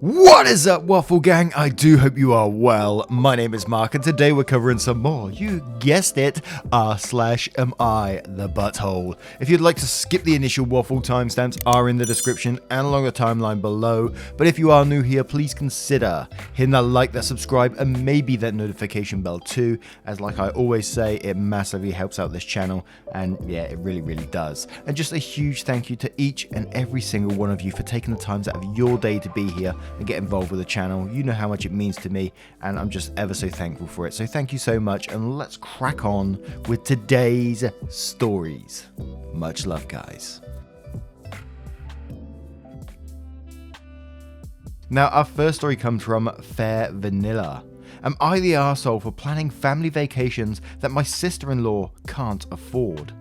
What is up, Waffle Gang? I do hope you are well. My name is Mark, and today we're covering some more, you guessed it, r/am I the butthole. If you'd like to skip the initial waffle, timestamps are in the description and along the timeline below, but if you are new here, please consider hitting that like, that subscribe, and maybe that notification bell too, as like I always say, it massively helps out this channel, and yeah, it really does. And just a huge thank you to each and every single one of you for taking the time out of your day to be here and get involved with the channel. You know how much it means to me, and I'm just ever so thankful for it. So thank you so much, and let's crack on with today's stories. Much love, guys. Now, our first story comes from Fair Vanilla. Am I the arsehole for planning family vacations that my sister-in-law can't afford?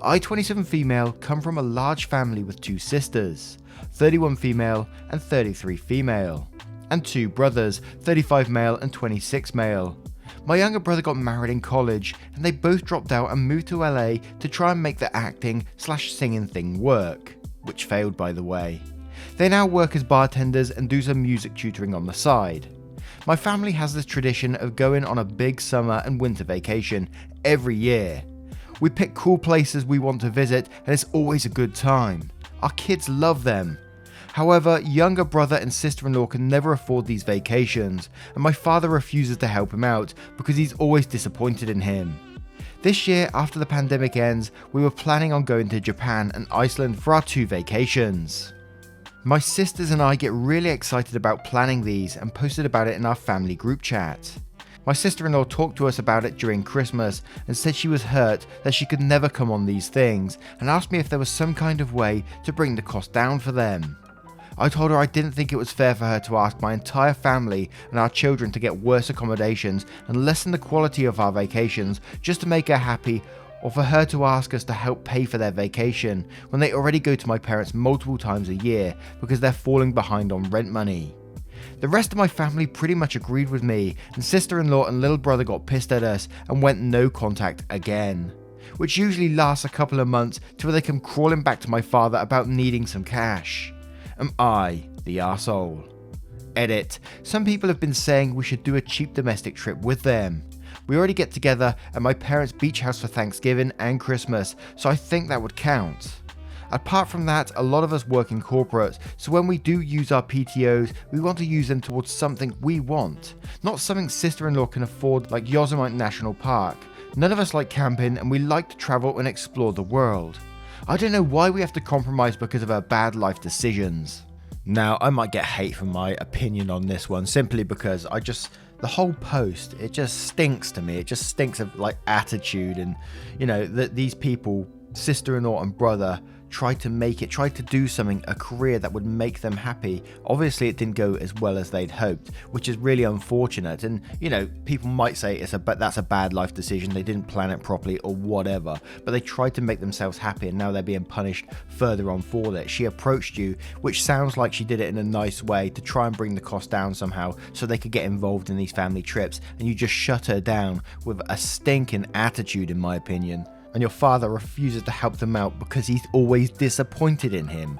I, 27 female, come from a large family with two sisters, 31 female and 33 female, and two brothers, 35 male and 26 male. My younger brother got married in college, and they both dropped out and moved to LA to try and make the acting/singing thing work, which failed, by the way. They now work as bartenders and do some music tutoring on the side. My family has this tradition of going on a big summer and winter vacation every year. We pick cool places we want to visit, and it's always a good time. Our kids love them. However, younger brother and sister-in-law can never afford these vacations, and my father refuses to help him out because he's always disappointed in him. This year, after the pandemic ends, we were planning on going to Japan and Iceland for our two vacations. My sisters and I get really excited about planning these and posted about it in our family group chat. My sister-in-law talked to us about it during Christmas and said she was hurt that she could never come on these things, and asked me if there was some kind of way to bring the cost down for them. I told her I didn't think it was fair for her to ask my entire family and our children to get worse accommodations and lessen the quality of our vacations just to make her happy, or for her to ask us to help pay for their vacation when they already go to my parents multiple times a year because they're falling behind on rent money. The rest of my family pretty much agreed with me, and sister-in-law and little brother got pissed at us and went no contact again, which usually lasts a couple of months till they come crawling back to my father about needing some cash. Am I the arsehole? Edit. Some people have been saying we should do a cheap domestic trip with them. We already get together at my parents' beach house for Thanksgiving and Christmas, so I think that would count. Apart from that, a lot of us work in corporate, so when we do use our PTOs, we want to use them towards something we want, not something sister-in-law can afford like Yosemite National Park. None of us like camping, and we like to travel and explore the world. I don't know why we have to compromise because of our bad life decisions. Now, I might get hate for my opinion on this one, simply because the whole post, it just stinks to me. It just stinks of like attitude, and you know, that these people, sister-in-law and brother, tried to do something, a career that would make them happy. Obviously it didn't go as well as they'd hoped, which is really unfortunate, and you know, people might say that's a bad life decision, they didn't plan it properly or whatever, but they tried to make themselves happy, and now they're being punished further on for that. She approached you, which sounds like she did it in a nice way to try and bring the cost down somehow so they could get involved in these family trips, and you just shut her down with a stinking attitude, in my opinion. And your father refuses to help them out because he's always disappointed in him.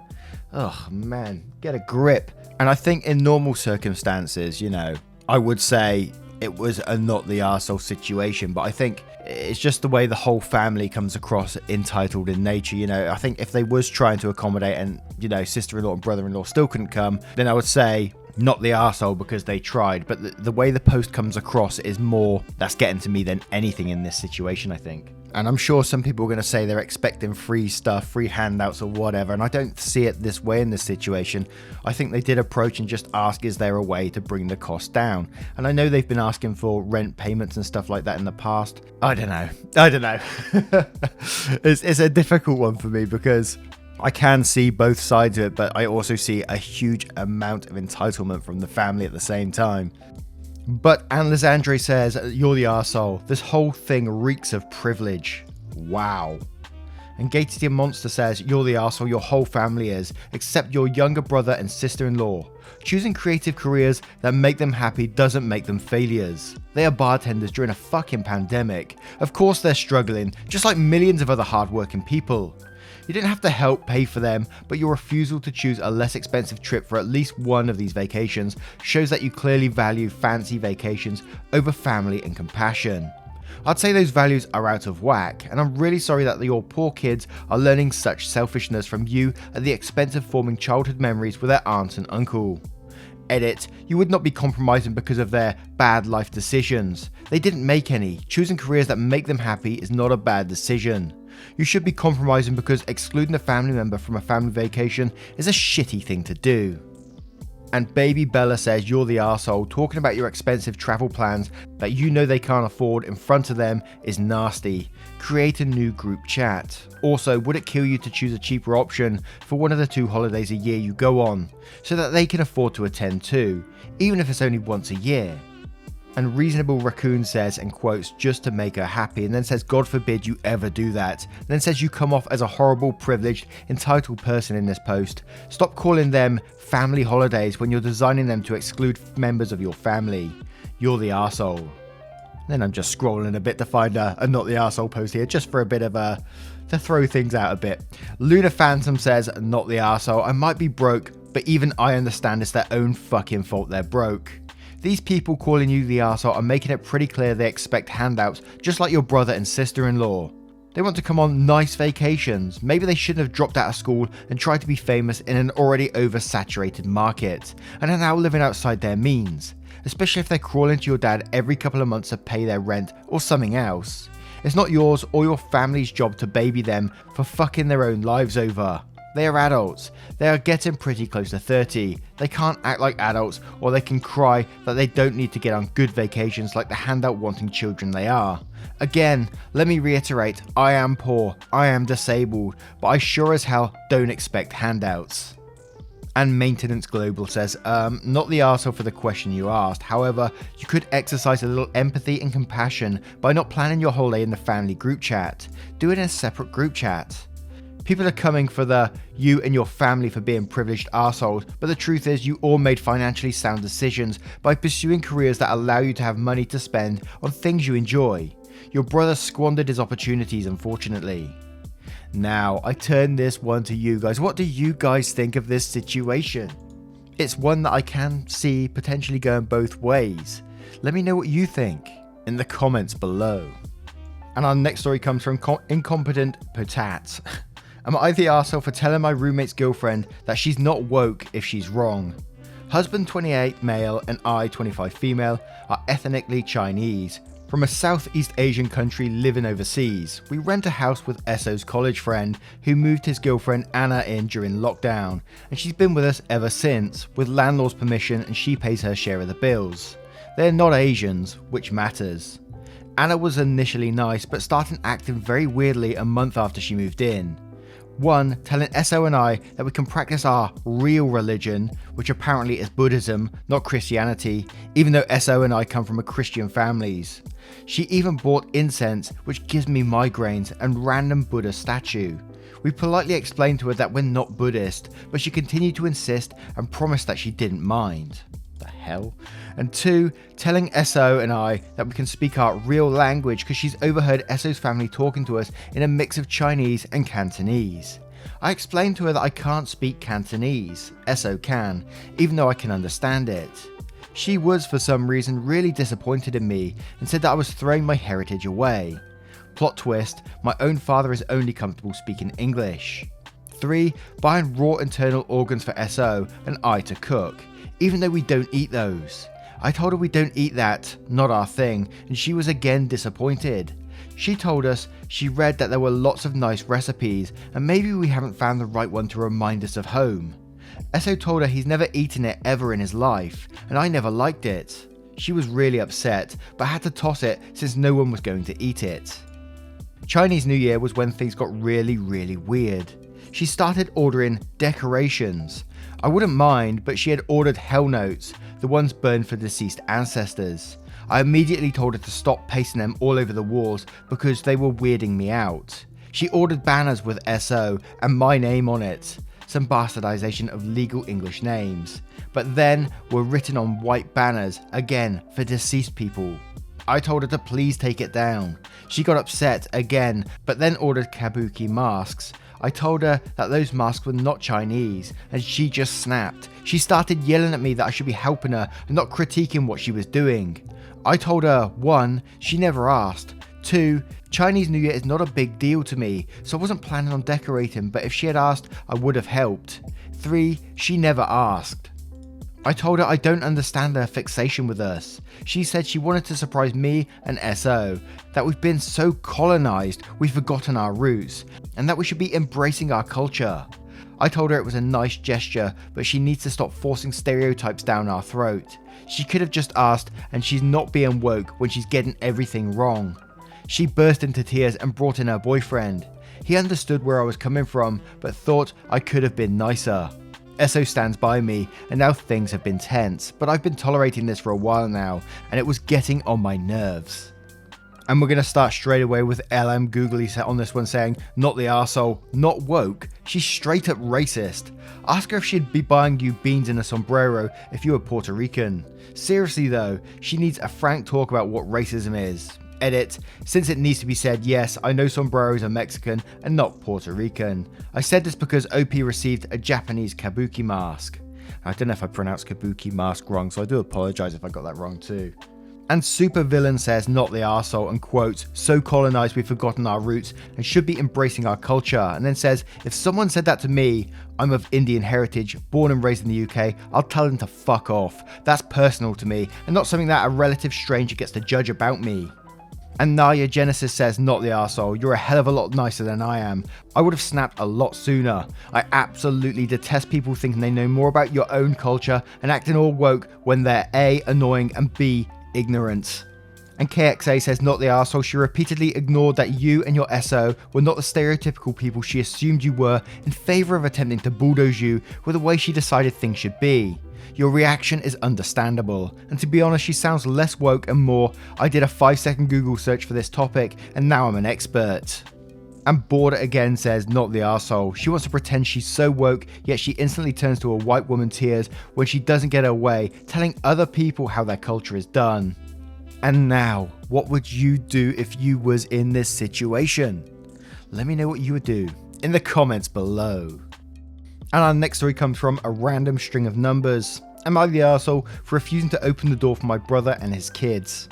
Ugh, man, get a grip. And I think in normal circumstances, you know, I would say it was a not the arsehole situation, but I think it's just the way the whole family comes across entitled in nature. You know, I think if they was trying to accommodate and, you know, sister-in-law and brother-in-law still couldn't come, then I would say not the arsehole because they tried. But the way the post comes across is more that's getting to me than anything in this situation, I think. And I'm sure some people are going to say they're expecting free stuff, free handouts or whatever, and I don't see it this way in this situation. I think they did approach and just ask, is there a way to bring the cost down? And I know they've been asking for rent payments and stuff like that in the past. I don't know. It's a difficult one for me because I can see both sides of it, but I also see a huge amount of entitlement from the family at the same time. But Lisandre says, you're the arsehole. This whole thing reeks of privilege. Wow. And Gated Monster says, you're the arsehole, your whole family is, except your younger brother and sister-in-law. Choosing creative careers that make them happy doesn't make them failures. They are bartenders during a fucking pandemic. Of course they're struggling, just like millions of other hardworking people. You didn't have to help pay for them, but your refusal to choose a less expensive trip for at least one of these vacations shows that you clearly value fancy vacations over family and compassion. I'd say those values are out of whack, and I'm really sorry that your poor kids are learning such selfishness from you at the expense of forming childhood memories with their aunt and uncle. Edit, you would not be compromising because of their bad life decisions. They didn't make any. Choosing careers that make them happy is not a bad decision. You should be compromising because excluding a family member from a family vacation is a shitty thing to do. And baby Bella says you're the arsehole. Talking about your expensive travel plans that you know they can't afford in front of them is nasty. Create a new group chat. Also, would it kill you to choose a cheaper option for one of the 2 holidays a year you go on, so that they can afford to attend too, even if it's only once a year? And Reasonable Raccoon says, and quotes, just to make her happy, and then says, God forbid you ever do that. And then says you come off as a horrible, privileged, entitled person in this post. Stop calling them family holidays when you're designing them to exclude members of your family. You're the arsehole. Then I'm just scrolling a bit to find a not the arsehole post here, just for a bit of to throw things out a bit. Luna Phantom says, not the arsehole. I might be broke, but even I understand it's their own fucking fault they're broke. These people calling you the arsehole are making it pretty clear they expect handouts, just like your brother and sister-in-law. They want to come on nice vacations. Maybe they shouldn't have dropped out of school and tried to be famous in an already oversaturated market, and are now living outside their means, especially if they're crawling to your dad every couple of months to pay their rent or something else. It's not yours or your family's job to baby them for fucking their own lives over. They are adults. They are getting pretty close to 30. They can't act like adults, or they can cry that they don't need to get on good vacations like the handout wanting children they are. Again, let me reiterate, I am poor, I am disabled, but I sure as hell don't expect handouts. And Maintenance Global says, not the arsehole for the question you asked. However, you could exercise a little empathy and compassion by not planning your holiday in the family group chat. Do it in a separate group chat. People are coming for the you and your family for being privileged arseholes, but the truth is you all made financially sound decisions by pursuing careers that allow you to have money to spend on things you enjoy. Your brother squandered his opportunities, unfortunately. Now, I turn this one to you guys. What do you guys think of this situation? It's one that I can see potentially going both ways. Let me know what you think in the comments below. And our next story comes from Incompetent Potats. Am I the arsehole for telling my roommate's girlfriend that she's not woke if she's wrong? Husband 28 male and I 25 female are ethnically Chinese. From a Southeast Asian country living overseas. We rent a house with Esso's college friend who moved his girlfriend Anna in during lockdown, and she's been with us ever since, with landlord's permission, and she pays her share of the bills. They're not Asians, which matters. Anna was initially nice, but started acting very weirdly a month after she moved in. 1. Telling Esso and I that we can practice our real religion, which apparently is Buddhism, not Christianity, even though Esso and I come from a Christian families. She even bought incense, which gives me migraines, and random Buddha statue. We politely explained to her that we're not Buddhist, but she continued to insist and promised that she didn't mind. The hell? And 2, telling Esso and I that we can speak our real language because she's overheard Esso's family talking to us in a mix of Chinese and Cantonese. I explained to her that I can't speak Cantonese, Esso can, even though I can understand it. She was, for some reason, really disappointed in me and said that I was throwing my heritage away. Plot twist, my own father is only comfortable speaking English. 3, buying raw internal organs for Esso and I to cook, even though we don't eat those. I told her we don't eat that, not our thing, and she was again disappointed. She told us she read that there were lots of nice recipes and maybe we haven't found the right one to remind us of home. Esso told her he's never eaten it ever in his life, and I never liked it. She was really upset, but had to toss it since no one was going to eat it. Chinese New Year was when things got really weird. She started ordering decorations. I wouldn't mind, but she had ordered hell notes, the ones burned for deceased ancestors. I immediately told her to stop pasting them all over the walls because they were weirding me out. She ordered banners with SO and my name on it, some bastardization of legal English names, but then were written on white banners, again for deceased people. I told her to please take it down. She got upset again, but then ordered kabuki masks. I told her that those masks were not Chinese, and she just snapped. She started yelling at me that I should be helping her and not critiquing what she was doing. I told her, 1, she never asked. 2, Chinese New Year is not a big deal to me, so I wasn't planning on decorating, but if she had asked, I would have helped. 3, she never asked. I told her I don't understand her fixation with us. She said she wanted to surprise me and SO, that we've been so colonized we've forgotten our roots, and that we should be embracing our culture. I told her it was a nice gesture, but she needs to stop forcing stereotypes down our throat. She could have just asked, and she's not being woke when she's getting everything wrong. She burst into tears and brought in her boyfriend. He understood where I was coming from, but thought I could have been nicer. SO stands by me, and now things have been tense, but I've been tolerating this for a while now, and it was getting on my nerves. And we're going to start straight away with LM Googly on this one saying, not the arsehole, not woke, she's straight up racist. Ask her if she'd be buying you beans in a sombrero if you were Puerto Rican. Seriously though, she needs a frank talk about what racism is. Edit, since it needs to be said, yes, I know sombreros are Mexican and not Puerto Rican. I said this because OP received a Japanese kabuki mask. I don't know if I pronounced kabuki mask wrong, so I do apologise if I got that wrong too. And Supervillain says, not the arsehole, and quotes, so colonized we've forgotten our roots and should be embracing our culture, and then says, if someone said that to me, I'm of Indian heritage, born and raised in the UK, I'll tell them to fuck off. That's personal to me, and not something that a relative stranger gets to judge about me. And Naya Genesis says, not the arsehole, you're a hell of a lot nicer than I am. I would have snapped a lot sooner. I absolutely detest people thinking they know more about your own culture and acting all woke when they're A, annoying, and B, ignorant. And KXA says, not the arsehole, she repeatedly ignored that you and your SO were not the stereotypical people she assumed you were in favour of attempting to bulldoze you with the way she decided things should be. Your reaction is understandable, and to be honest, she sounds less woke and more, I did a 5-second Google search for this topic and now I'm an expert. And Border again says, not the arsehole, she wants to pretend she's so woke, yet she instantly turns to a white woman tears when she doesn't get her way, telling other people how their culture is done. And now, what would you do if you was in this situation? Let me know what you would do in the comments below. And our next story comes from a random string of numbers. Am I the arsehole for refusing to open the door for my brother and his kids?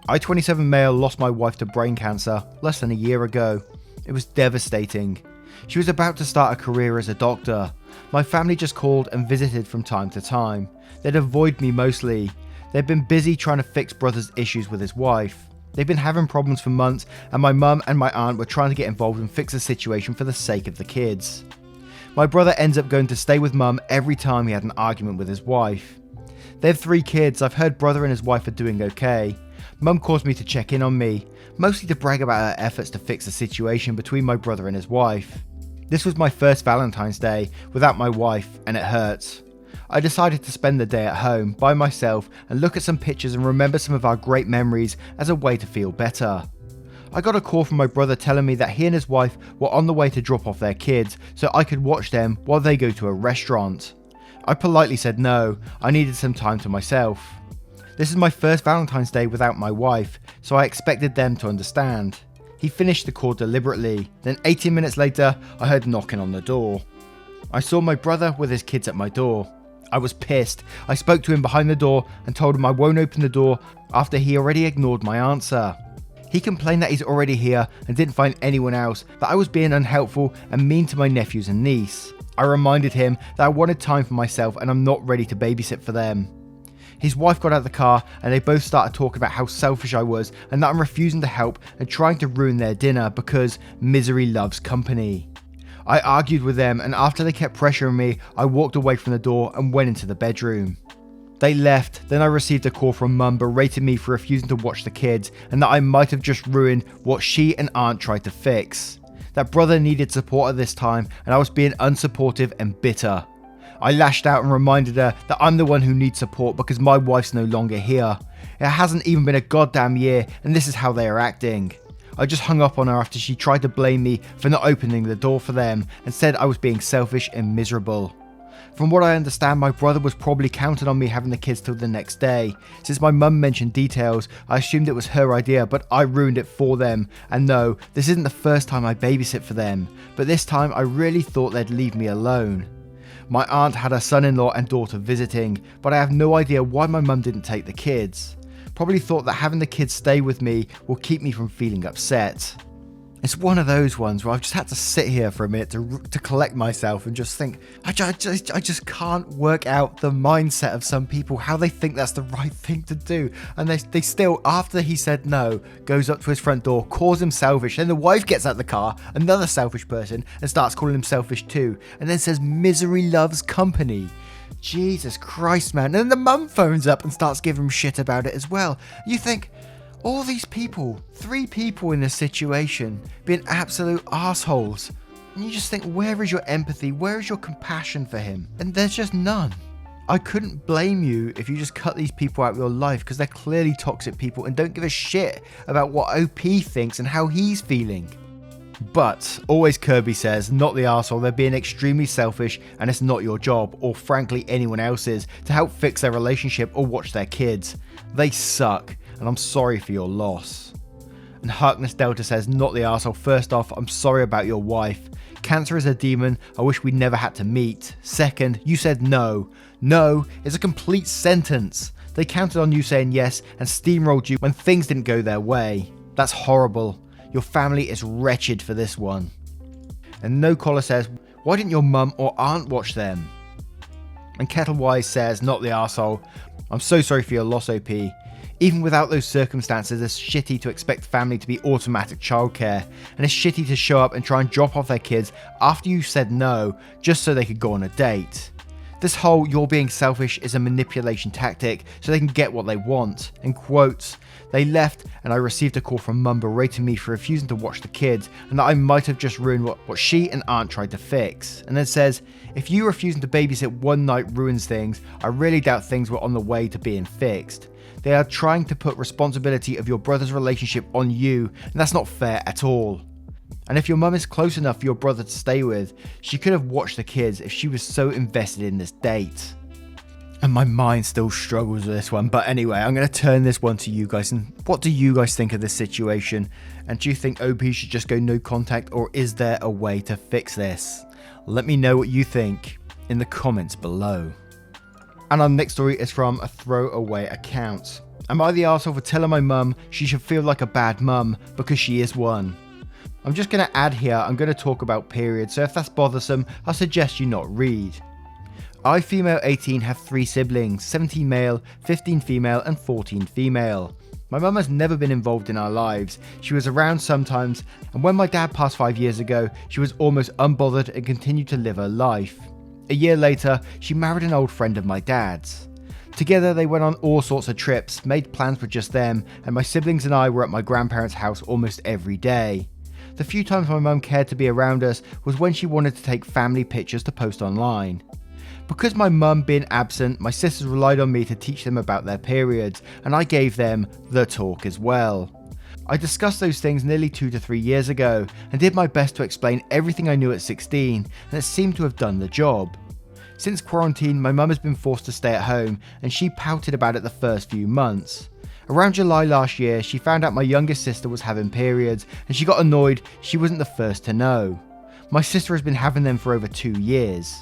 I, 27 male, lost my wife to brain cancer less than a year ago. It was devastating. She was about to start a career as a doctor. My family just called and visited from time to time. They'd avoid me mostly. They'd been busy trying to fix brother's issues with his wife. They'd been having problems for months, and my mum and my aunt were trying to get involved and fix the situation for the sake of the kids. My brother ends up going to stay with mum every time he had an argument with his wife. They have 3 kids. I've heard brother and his wife are doing okay. Mum caused me to check in on me, mostly to brag about her efforts to fix the situation between my brother and his wife. This was my first Valentine's Day without my wife, and it hurts. I decided to spend the day at home by myself and look at some pictures and remember some of our great memories as a way to feel better. I got a call from my brother telling me that he and his wife were on the way to drop off their kids so I could watch them while they go to a restaurant. I politely said no, I needed some time to myself. This is my first Valentine's Day without my wife, so I expected them to understand. He finished the call deliberately, then 18 minutes later I heard knocking on the door. I saw my brother with his kids at my door. I was pissed. I spoke to him behind the door and told him I won't open the door after he already ignored my answer. He complained that he's already here and didn't find anyone else, that I was being unhelpful and mean to my nephews and niece. I reminded him that I wanted time for myself and I'm not ready to babysit for them. His wife got out of the car and they both started talking about how selfish I was and that I'm refusing to help and trying to ruin their dinner because misery loves company. I argued with them, and after they kept pressuring me, I walked away from the door and went into the bedroom. They left, then I received a call from mum berating me for refusing to watch the kids and that I might have just ruined what she and aunt tried to fix. That brother needed support at this time and I was being unsupportive and bitter. I lashed out and reminded her that I'm the one who needs support because my wife's no longer here. It hasn't even been a goddamn year and this is how they are acting. I just hung up on her after she tried to blame me for not opening the door for them and said I was being selfish and miserable. From what I understand, my brother was probably counting on me having the kids till the next day. Since my mum mentioned details, I assumed it was her idea, but I ruined it for them. And no, this isn't the first time I babysit for them, but this time I really thought they'd leave me alone. My aunt had her son-in-law and daughter visiting, but I have no idea why my mum didn't take the kids. Probably thought that having the kids stay with me will keep me from feeling upset. It's one of those ones where I've just had to sit here for a minute to collect myself and just think, I just can't work out the mindset of some people, how they think that's the right thing to do. And they still, after he said no, goes up to his front door, calls him selfish. Then the wife gets out the car, another selfish person, and starts calling him selfish too. And then says misery loves company. Jesus Christ, man. And then the mum phones up and starts giving him shit about it as well. You think, all these people, 3 people in this situation, being absolute assholes. And you just think, where is your empathy? Where is your compassion for him? And there's just none. I couldn't blame you if you just cut these people out of your life, because they're clearly toxic people and don't give a shit about what OP thinks and how he's feeling. But, always Kirby says, not the arsehole, they're being extremely selfish and it's not your job, or frankly anyone else's, to help fix their relationship or watch their kids. They suck, and I'm sorry for your loss. And Harkness Delta says, not the arsehole, first off, I'm sorry about your wife. Cancer is a demon I wish we never had to meet. Second, you said no. No is a complete sentence. They counted on you saying yes and steamrolled you when things didn't go their way. That's horrible. Your family is wretched for this one. And No Collar says, why didn't your mum or aunt watch them? And Kettlewise says, not the arsehole, I'm so sorry for your loss, OP. Even without those circumstances, it's shitty to expect family to be automatic childcare, and it's shitty to show up and try and drop off their kids after you said no, just so they could go on a date. This whole you're being selfish is a manipulation tactic so they can get what they want. In quotes, they left and I received a call from mum berating me for refusing to watch the kids and that I might have just ruined what she and aunt tried to fix. And then says, if you refusing to babysit one night ruins things, I really doubt things were on the way to being fixed. They are trying to put responsibility of your brother's relationship on you, and that's not fair at all. And if your mum is close enough for your brother to stay with, she could have watched the kids if she was so invested in this date. And my mind still struggles with this one, but anyway, I'm going to turn this one to you guys. And what do you guys think of this situation? And do you think OP should just go no contact, or is there a way to fix this? Let me know what you think in the comments below. And our next story is from a throwaway account. Am I the arsehole for telling my mum she should feel like a bad mum because she is one? I'm just going to add here, I'm going to talk about periods, so if that's bothersome, I suggest you not read. I, female 18, have 3 siblings, 17 male, 15 female and 14 female. My mum has never been involved in our lives. She was around sometimes, and when my dad passed 5 years ago, she was almost unbothered and continued to live her life. A year later, she married an old friend of my dad's. Together they went on all sorts of trips, made plans for just them, and my siblings and I were at my grandparents' house almost every day. The few times my mum cared to be around us was when she wanted to take family pictures to post online. Because my mum being absent, my sisters relied on me to teach them about their periods, and I gave them the talk as well. I discussed those things nearly 2 to 3 years ago, and did my best to explain everything I knew at 16, and it seemed to have done the job. Since quarantine, my mum has been forced to stay at home, and she pouted about it the first few months. Around July last year, she found out my youngest sister was having periods, and she got annoyed she wasn't the first to know. My sister has been having them for over 2 years.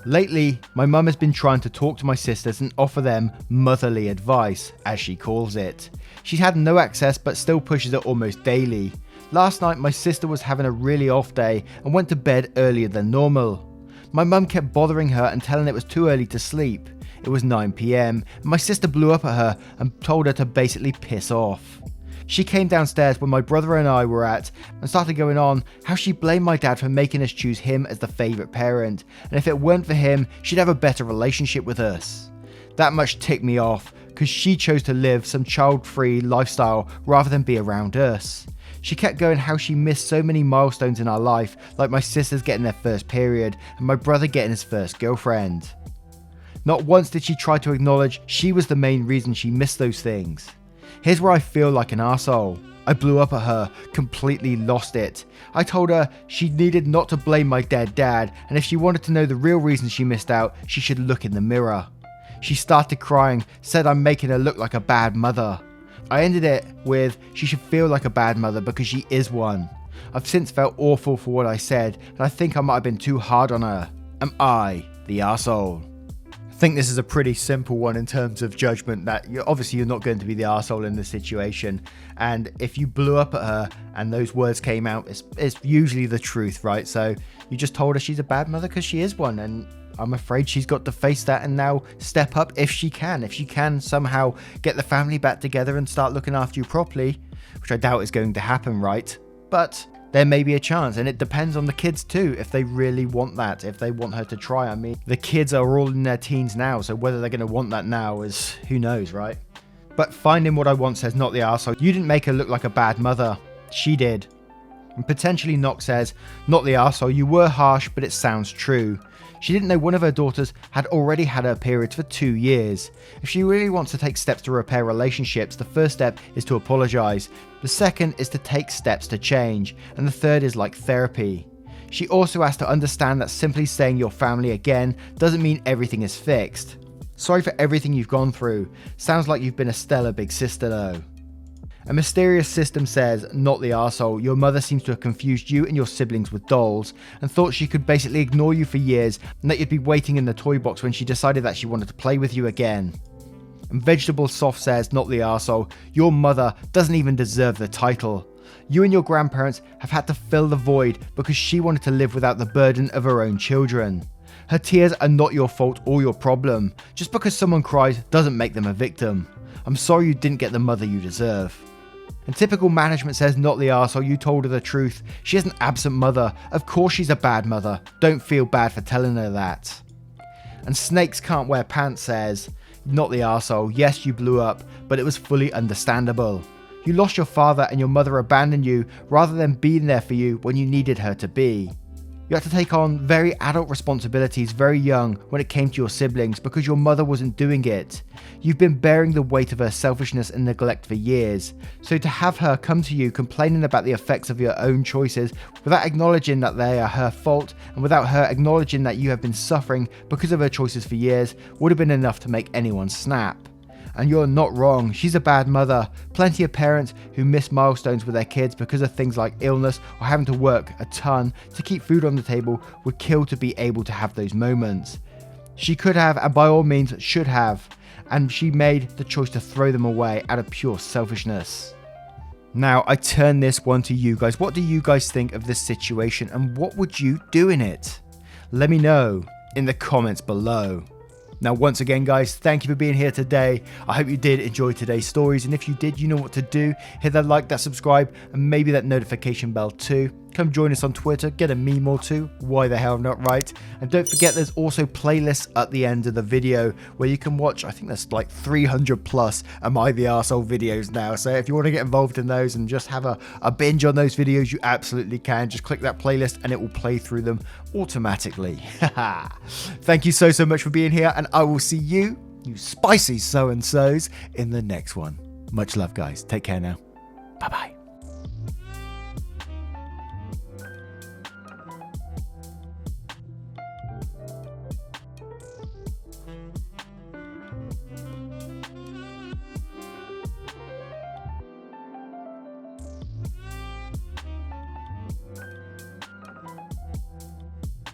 Lately, my mum has been trying to talk to my sisters and offer them motherly advice, as she calls it. She's had no access but still pushes it almost daily. Last night, my sister was having a really off day and went to bed earlier than normal. My mum kept bothering her and telling it was too early to sleep. It was 9 PM, and my sister blew up at her and told her to basically piss off. She came downstairs when my brother and I were at and started going on how she blamed my dad for making us choose him as the favourite parent, and if it weren't for him, she'd have a better relationship with us. That much ticked me off, because she chose to live some child-free lifestyle rather than be around us. She kept going how she missed so many milestones in our life, like my sisters getting their first period and my brother getting his first girlfriend. Not once did she try to acknowledge she was the main reason she missed those things. Here's where I feel like an arsehole. I blew up at her, completely lost it. I told her she needed not to blame my dead dad, and if she wanted to know the real reason she missed out, she should look in the mirror. She started crying, said I'm making her look like a bad mother. I ended it with she should feel like a bad mother because she is one. I've since felt awful for what I said, and I think I might have been too hard on her. Am I the arsehole? I think this is a pretty simple one in terms of judgment, that obviously you're not going to be the arsehole in this situation, and if you blew up at her and those words came out, it's usually the truth, right? So you just told her she's a bad mother because she is one, and I'm afraid she's got to face that and now step up if she can somehow get the family back together and start looking after you properly, which I doubt is going to happen, right? But there may be a chance, and it depends on the kids too, if they really want that, if they want her to try. I mean, the kids are all in their teens now, so whether they're going to want that now is who knows, right? But finding what I want says not the arsehole. You didn't make her look like a bad mother. She did. And potentially Knox says, not the arsehole, you were harsh, but it sounds true. She didn't know one of her daughters had already had her periods for 2 years. If she really wants to take steps to repair relationships, the first step is to apologise. The second is to take steps to change. And the third is like therapy. She also has to understand that simply saying your family again doesn't mean everything is fixed. Sorry for everything you've gone through. Sounds like you've been a stellar big sister though. A mysterious system says, not the arsehole, your mother seems to have confused you and your siblings with dolls and thought she could basically ignore you for years and that you'd be waiting in the toy box when she decided that she wanted to play with you again. And Vegetable Soft says, not the arsehole, your mother doesn't even deserve the title. You and your grandparents have had to fill the void because she wanted to live without the burden of her own children. Her tears are not your fault or your problem. Just because someone cries doesn't make them a victim. I'm sorry you didn't get the mother you deserve. And Typical Management says, not the arsehole, you told her the truth. She is an absent mother. Of course she's a bad mother. Don't feel bad for telling her that. And Snakes Can't Wear Pants says, not the arsehole, yes you blew up, but it was fully understandable. You lost your father and your mother abandoned you rather than being there for you when you needed her to be. You had to take on very adult responsibilities very young when it came to your siblings because your mother wasn't doing it. You've been bearing the weight of her selfishness and neglect for years. So to have her come to you complaining about the effects of your own choices without acknowledging that they are her fault and without her acknowledging that you have been suffering because of her choices for years would have been enough to make anyone snap. And you're not wrong, she's a bad mother. Plenty of parents who miss milestones with their kids because of things like illness or having to work a ton to keep food on the table would kill to be able to have those moments. She could have, and by all means should have, and she made the choice to throw them away out of pure selfishness. Now I turn this one to you guys. What do you guys think of this situation and what would you do in it? Let me know in the comments below. Now once again guys, thank you for being here today. I hope you did enjoy today's stories, and if you did, you know what to do. Hit that like, that subscribe, and maybe that notification bell too. Come join us on Twitter, get a meme or two, why the hell not, right? And don't forget there's also playlists at the end of the video where you can watch, I think there's like 300 plus Am I the Arsehole videos now. So if you want to get involved in those and just have a binge on those videos, you absolutely can. Just click that playlist and it will play through them automatically. Thank you so much for being here, and I will see you spicy so-and-sos in the next one. Much love guys. Take care now. Bye bye.